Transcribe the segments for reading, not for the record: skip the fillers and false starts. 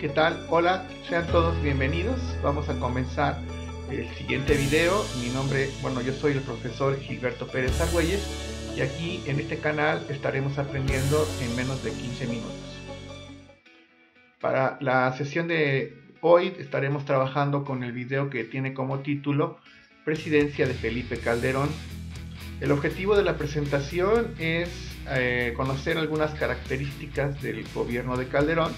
¿Qué tal? Hola, sean todos bienvenidos. Vamos a comenzar el siguiente video. Yo soy el profesor Gilberto Pérez Argüelles y aquí en este canal estaremos aprendiendo en menos de 15 minutos. Para la sesión de hoy estaremos trabajando con el video que tiene como título Presidencia de Felipe Calderón. El objetivo de la presentación es conocer algunas características del gobierno de Calderón.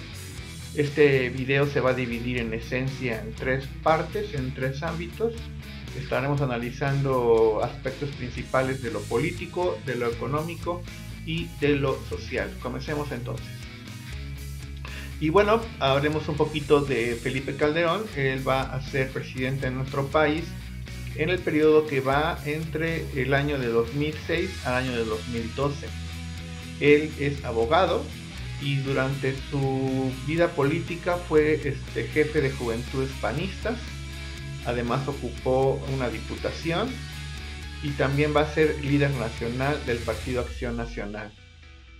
Este video se va a dividir en esencia en tres partes, en tres ámbitos. Estaremos analizando aspectos principales de lo político, de lo económico y de lo social. Comencemos entonces. Y bueno, hablemos un poquito de Felipe Calderón. Él va a ser presidente de nuestro país en el periodo que va entre el año de 2006 al año de 2012. Él es abogado y durante su vida política fue jefe de Juventudes Panistas. Además ocupó una diputación y también va a ser líder nacional del Partido Acción Nacional.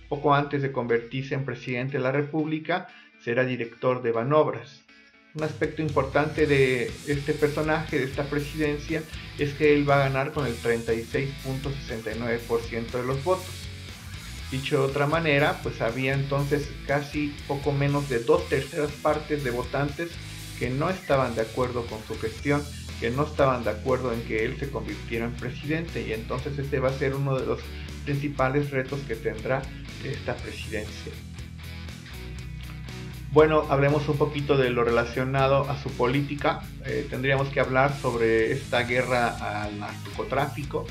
Poco antes de convertirse en presidente de la República, será director de Banobras. Un aspecto importante de este personaje, de esta presidencia, es que él va a ganar con el 36.69% de los votos. Dicho de otra manera, pues había entonces casi poco menos de 2/3 partes de votantes que no estaban de acuerdo con su gestión, que no estaban de acuerdo en que él se convirtiera en presidente, y entonces este va a ser uno de los principales retos que tendrá esta presidencia. Bueno, hablemos un poquito de lo relacionado a su política. Tendríamos que hablar sobre esta guerra al narcotráfico.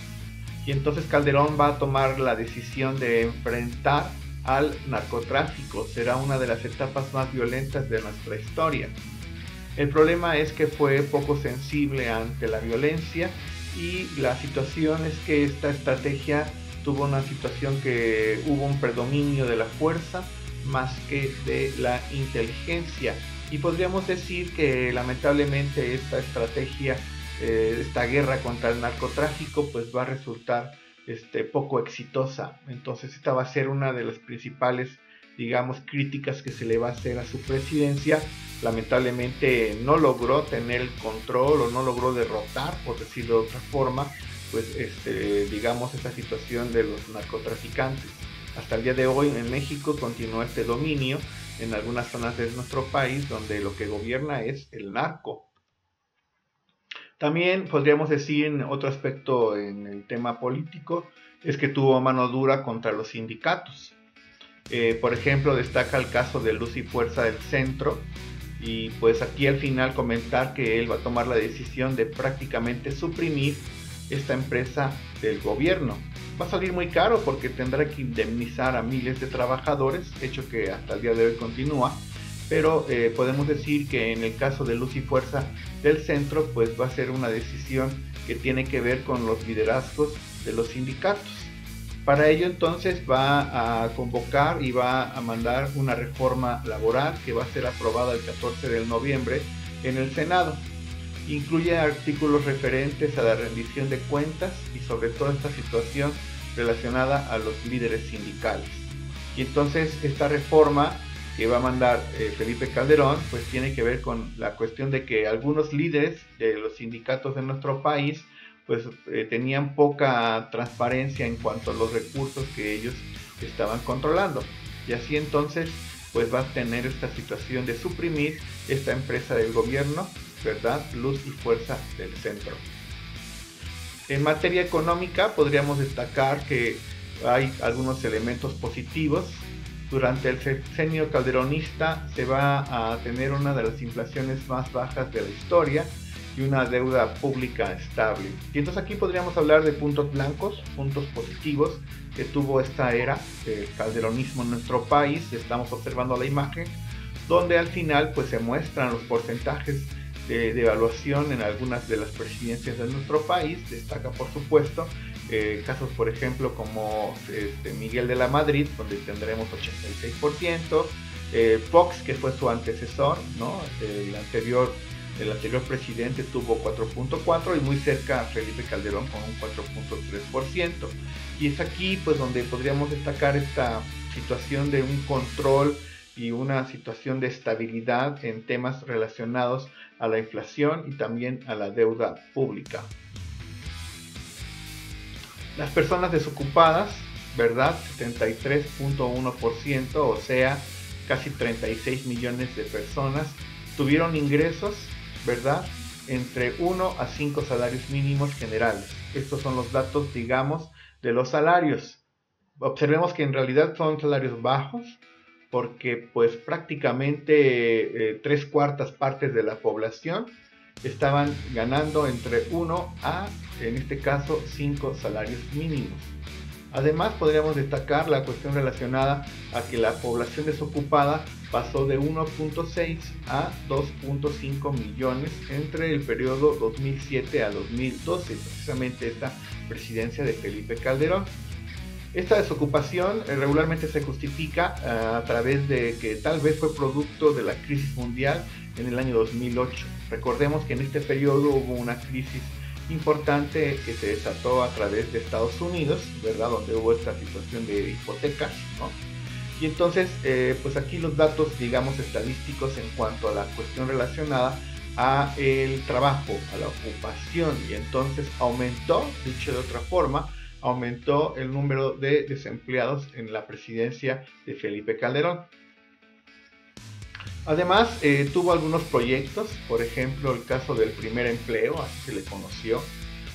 Y entonces Calderón va a tomar la decisión de enfrentar al narcotráfico. Será una de las etapas más violentas de nuestra historia. El problema es que fue poco sensible ante la violencia, y la situación es que esta estrategia tuvo una situación que hubo un predominio de la fuerza más que de la inteligencia. Y podríamos decir que lamentablemente esta estrategia, esta guerra contra el narcotráfico, pues va a resultar poco exitosa. Entonces esta va a ser una de las principales, digamos, críticas que se le va a hacer a su presidencia. Lamentablemente no logró tener el control, o no logró derrotar, por decirlo de otra forma, pues digamos, esta situación de los narcotraficantes. Hasta el día de hoy en México continúa este dominio en algunas zonas de nuestro país, donde lo que gobierna es el narco. También podríamos decir, en otro aspecto en el tema político, es que tuvo mano dura contra los sindicatos. Por ejemplo, destaca el caso de Luz y Fuerza del Centro, y pues aquí al final comentar que él va a tomar la decisión de prácticamente suprimir esta empresa del gobierno. Va a salir muy caro porque tendrá que indemnizar a miles de trabajadores, hecho que hasta el día de hoy continúa. Pero podemos decir que en el caso de Luz y Fuerza del Centro, pues va a ser una decisión que tiene que ver con los liderazgos de los sindicatos. Para ello entonces va a convocar y va a mandar una reforma laboral que va a ser aprobada el 14 de noviembre en el Senado. Incluye artículos referentes a la rendición de cuentas y sobre todo esta situación relacionada a los líderes sindicales. Y entonces esta reforma que va a mandar Felipe Calderón, pues tiene que ver con la cuestión de que algunos líderes de los sindicatos de nuestro país pues tenían poca transparencia en cuanto a los recursos que ellos estaban controlando, y así entonces pues va a tener esta situación de suprimir esta empresa del gobierno, ¿verdad? Luz y Fuerza del Centro. En materia económica podríamos destacar que hay algunos elementos positivos. Durante el sexenio calderonista se va a tener una de las inflaciones más bajas de la historia y una deuda pública estable. Y entonces aquí podríamos hablar de puntos blancos, puntos positivos que tuvo esta era del calderonismo en nuestro país. Estamos observando la imagen donde al final pues se muestran los porcentajes de evaluación en algunas de las presidencias de nuestro país. Destaca por supuesto casos, por ejemplo, como Miguel de la Madrid, donde tendremos 86%, Fox, que fue su antecesor, ¿no? El anterior presidente tuvo 4.4%, y muy cerca a Felipe Calderón con un 4.3%. Y es aquí pues donde podríamos destacar esta situación de un control y una situación de estabilidad en temas relacionados a la inflación y también a la deuda pública. Las personas desocupadas, ¿verdad? 73.1%, o sea, casi 36 millones de personas tuvieron ingresos, ¿verdad?, entre 1 a 5 salarios mínimos generales. Estos son los datos, digamos, de los salarios. Observemos que en realidad son salarios bajos, porque pues prácticamente 3/4 partes de la población estaban ganando entre 1 a, en este caso, 5 salarios mínimos. Además, podríamos destacar la cuestión relacionada a que la población desocupada pasó de 1.6 a 2.5 millones entre el periodo 2007 a 2012, precisamente esta presidencia de Felipe Calderón. Esta desocupación regularmente se justifica a través de que tal vez fue producto de la crisis mundial en el año 2008. Recordemos que en este periodo hubo una crisis importante que se desató a través de Estados Unidos, ¿verdad?, donde hubo esta situación de hipotecas, ¿no? Y entonces, pues aquí los datos, digamos, estadísticos en cuanto a la cuestión relacionada a el trabajo, a la ocupación, y entonces aumentó, dicho de otra forma, aumentó el número de desempleados en la presidencia de Felipe Calderón. Además, tuvo algunos proyectos, por ejemplo, el caso del primer empleo, así se le conoció,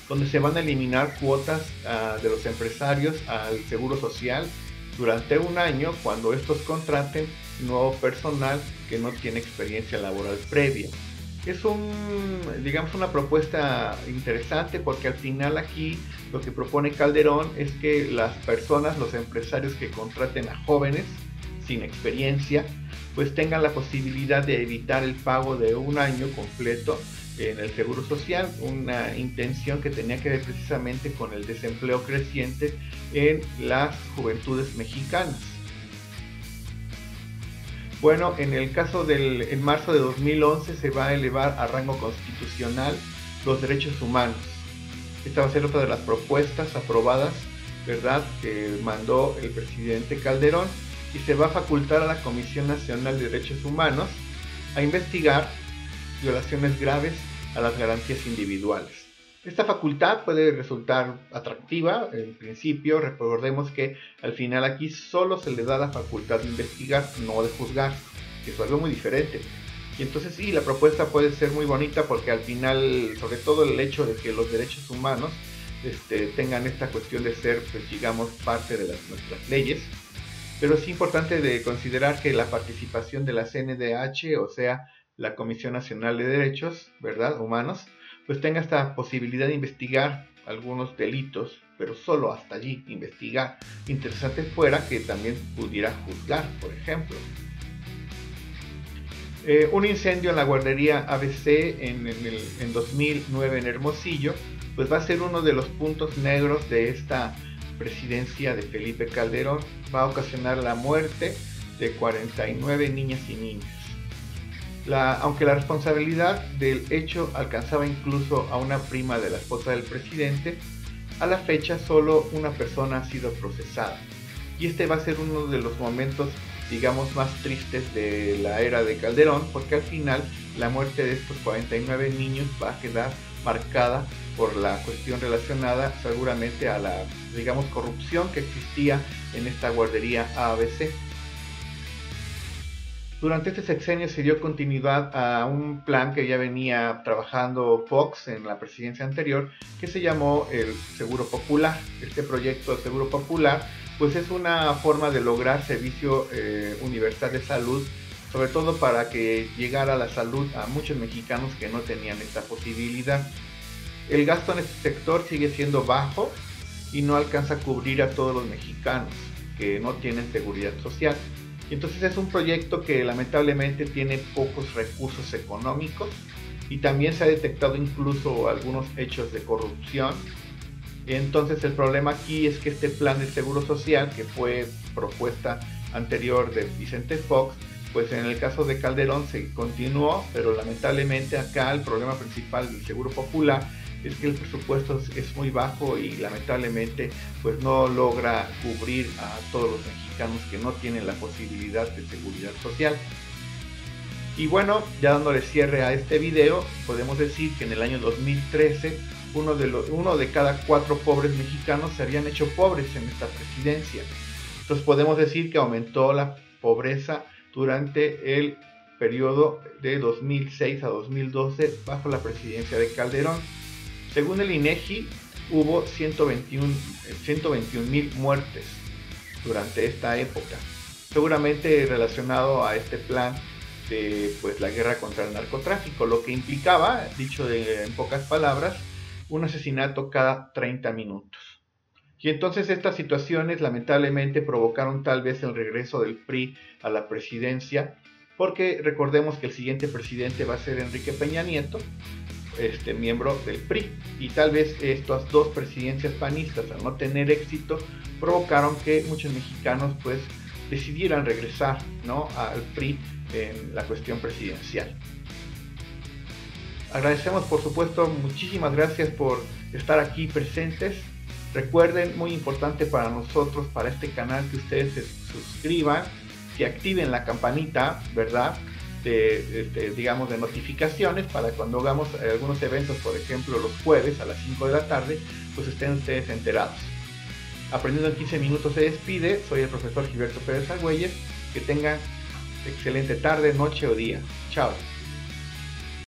donde se van a eliminar cuotas de los empresarios al seguro social durante un año cuando estos contraten nuevo personal que no tiene experiencia laboral previa. Es digamos, una propuesta interesante, porque al final aquí lo que propone Calderón es que las personas, los empresarios que contraten a jóvenes sin experiencia, pues tengan la posibilidad de evitar el pago de un año completo en el seguro social, una intención que tenía que ver precisamente con el desempleo creciente en las juventudes mexicanas. Bueno, en el caso en marzo de 2011 se va a elevar a rango constitucional los derechos humanos. Esta va a ser otra de las propuestas aprobadas, ¿verdad?, que mandó el presidente Calderón, y se va a facultar a la Comisión Nacional de Derechos Humanos a investigar violaciones graves a las garantías individuales. Esta facultad puede resultar atractiva en principio. Recordemos que al final aquí solo se le da la facultad de investigar, no de juzgar, que es algo muy diferente. Y entonces sí, la propuesta puede ser muy bonita, porque al final, sobre todo el hecho de que los derechos humanos tengan esta cuestión de ser, pues digamos, parte de nuestras leyes. Pero es importante de considerar que la participación de la CNDH, o sea, la Comisión Nacional de Derechos, ¿verdad?, Humanos, pues tenga esta posibilidad de investigar algunos delitos, pero solo hasta allí, investigar. Interesante fuera que también pudiera juzgar, por ejemplo. Un incendio en la guardería ABC en 2009 en Hermosillo, pues va a ser uno de los puntos negros de esta presidencia de Felipe Calderón. Va a ocasionar la muerte de 49 niñas y niños. Aunque la responsabilidad del hecho alcanzaba incluso a una prima de la esposa del presidente, a la fecha solo una persona ha sido procesada. Y este va a ser uno de los momentos, digamos, más tristes de la era de Calderón, porque al final la muerte de estos 49 niños va a quedar marcada por la cuestión relacionada seguramente a la, digamos, corrupción que existía en esta guardería ABC. Durante este sexenio se dio continuidad a un plan que ya venía trabajando Fox en la presidencia anterior, que se llamó el Seguro Popular. Este proyecto de Seguro Popular pues es una forma de lograr servicio universal de salud, sobre todo para que llegara la salud a muchos mexicanos que no tenían esta posibilidad. El gasto en este sector sigue siendo bajo y no alcanza a cubrir a todos los mexicanos que no tienen seguridad social. Y entonces es un proyecto que lamentablemente tiene pocos recursos económicos, y también se ha detectado incluso algunos hechos de corrupción. Entonces el problema aquí es que este plan de seguro social, que fue propuesta anterior de Vicente Fox, pues en el caso de Calderón se continuó, pero lamentablemente acá el problema principal del Seguro Popular es que el presupuesto es muy bajo y lamentablemente pues no logra cubrir a todos los mexicanos que no tienen la posibilidad de seguridad social. Y bueno, ya dándole cierre a este video, podemos decir que en el año 2013 uno de cada 4 pobres mexicanos se habían hecho pobres en esta presidencia. Entonces podemos decir que aumentó la pobreza durante el periodo de 2006 a 2012 bajo la presidencia de Calderón. Según el INEGI, hubo 121,000 muertes durante esta época, seguramente relacionado a este plan de pues, la guerra contra el narcotráfico, lo que implicaba, dicho en pocas palabras, un asesinato cada 30 minutos. Y entonces estas situaciones lamentablemente provocaron tal vez el regreso del PRI a la presidencia, porque recordemos que el siguiente presidente va a ser Enrique Peña Nieto, miembro del PRI, y tal vez estas 2 presidencias panistas, al no tener éxito, provocaron que muchos mexicanos pues decidieran regresar, ¿no?, al PRI en la cuestión presidencial. Agradecemos, por supuesto, muchísimas gracias por estar aquí presentes. Recuerden, muy importante para nosotros, para este canal, que ustedes se suscriban, que activen la campanita, ¿verdad?, digamos, de notificaciones, para cuando hagamos algunos eventos, por ejemplo los jueves a las 5 de la tarde, pues estén ustedes enterados. Aprendiendo en 15 minutos se despide. Soy el profesor Gilberto Pérez Argüelles. Que tengan excelente tarde, noche o día. Chao.